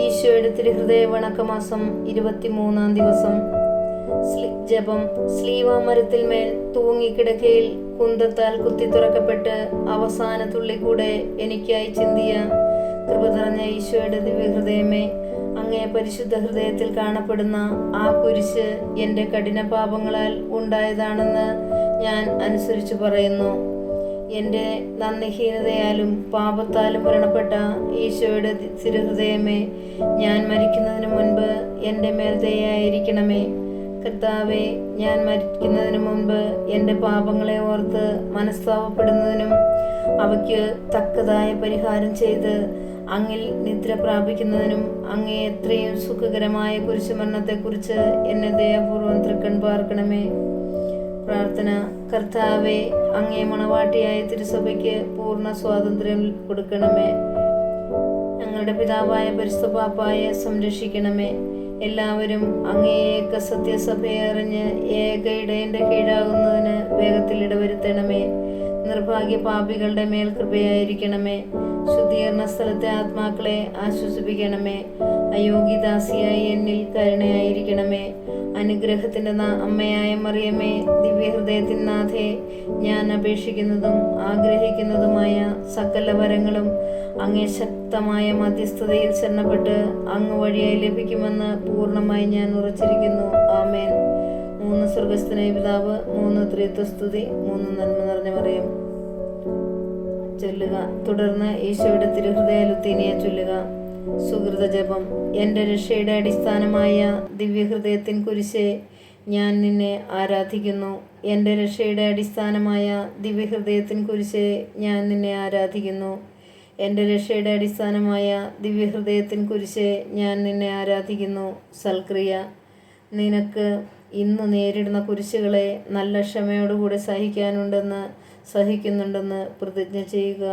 ഈശോയുടെ തിരുഹൃദയ വണക്കമാസം 23-ാം ദിവസം. ജപം. സ്ലീവാമരത്തിന്മേൽ തൂങ്ങിക്കിടക്കയിൽ കുന്തത്താൽ കുത്തി തുറക്കപ്പെട്ട് അവസാന തുള്ളി കൂടെ എനിക്കായി ചിന്തിയ കൃപ നിറഞ്ഞ ഈശോയുടെ ദിവ്യഹൃദയമേ, അങ്ങേ പരിശുദ്ധ ഹൃദയത്തിൽ കാണപ്പെടുന്ന ആ കുരിശ് എൻ്റെ കഠിന പാപങ്ങളാൽ ഉണ്ടായതാണെന്ന് ഞാൻ അനുസരിച്ചു പറയുന്നു. എൻ്റെ നന്ദിഹീനതയാലും പാപത്താലും വ്രണപ്പെട്ട ഈശോയുടെ തിരുഹൃദയമേ, ഞാൻ മരിക്കുന്നതിന് മുൻപ് എൻ്റെ മേൽ ദയയായിരിക്കണമേ. കർത്താവേ, ഞാൻ മരിക്കുന്നതിന് മുൻപ് എൻ്റെ പാപങ്ങളെ ഓർത്ത് മനസ്താപപ്പെടുന്നതിനും അവയ്ക്ക് തക്കതായ പരിഹാരം ചെയ്ത് അങ്ങിൽ നിദ്ര പ്രാപിക്കുന്നതിനും അങ്ങേ എത്രയും സുഖകരമായ കുരിശുമരണത്തെക്കുറിച്ച് എന്നെ ദയാപൂർവം തൃക്കൺ പാർക്കണമേ. പ്രാർത്ഥന. കർത്താവേ, അങ്ങേ മണവാട്ടിയായ തിരുസഭയ്ക്ക് പൂർണ്ണ സ്വാതന്ത്ര്യം കൊടുക്കണമേ. ഞങ്ങളുടെ പിതാവായ പരിശുദ്ധ പാപ്പായെ സംരക്ഷിക്കണമേ. എല്ലാവരും അങ്ങേ ഏക സത്യസഭയെ അറിഞ്ഞ് ഏക ഇടയന്റെ കീഴാകുന്നതിന് വേഗത്തിൽ ഇടവരുത്തണമേ. നിർഭാഗ്യ പാപികളുടെ മേൽ കൃപയായിരിക്കണമേ. ശുദ്ധീകരണ സ്ഥലത്തെ ആത്മാക്കളെ ആശ്വസിപ്പിക്കണമേ. അയോഗ്യദാസിയായി എന്നിൽ കരുണയായിരിക്കണമേ. അനുഗ്രഹത്തിൻ്റെ അമ്മയായ മറിയമേ, ദിവ്യഹൃദയത്തിൻ നാഥേ, ഞാൻ അപേക്ഷിക്കുന്നതും ആഗ്രഹിക്കുന്നതുമായ സകല വരങ്ങളും അങ്ങേ ശക്തമായ മധ്യസ്ഥതയിൽ ശരണപ്പെട്ട് അങ്ങ് വഴിയായി ലഭിക്കുമെന്ന് പൂർണ്ണമായി ഞാൻ ഉറച്ചിരിക്കുന്നു. ആമേൻ. 3 സ്വർഗസ്ഥനായ പിതാവ്, 3 ത്രിത്വസ്തുതി, 3 നന്മ നിറഞ്ഞ മറിയം ചൊല്ലുക. തുടർന്ന് ഈശോയുടെ തിരുഹൃദയ ലുത്തീനിയ ചൊല്ലുക. സുഹൃത ജപം. എൻ്റെ രക്ഷയുടെ അടിസ്ഥാനമായ ദിവ്യഹൃദയത്തിൻ കുരിശേ, ഞാൻ നിന്നെ ആരാധിക്കുന്നു. എൻ്റെ രക്ഷയുടെ അടിസ്ഥാനമായ ദിവ്യഹൃദയത്തിൻ കുരിശേ, ഞാൻ നിന്നെ ആരാധിക്കുന്നു. എൻ്റെ രക്ഷയുടെ അടിസ്ഥാനമായ ദിവ്യഹൃദയത്തിൻ കുരിശേ, ഞാൻ നിന്നെ ആരാധിക്കുന്നു. സൽക്രിയ. നിനക്ക് ഇന്ന് നേരിടുന്ന കുരിശുകളെ നല്ല ക്ഷമയോടുകൂടി സഹിക്കുന്നുണ്ടെന്ന് പ്രതിജ്ഞ ചെയ്യുക.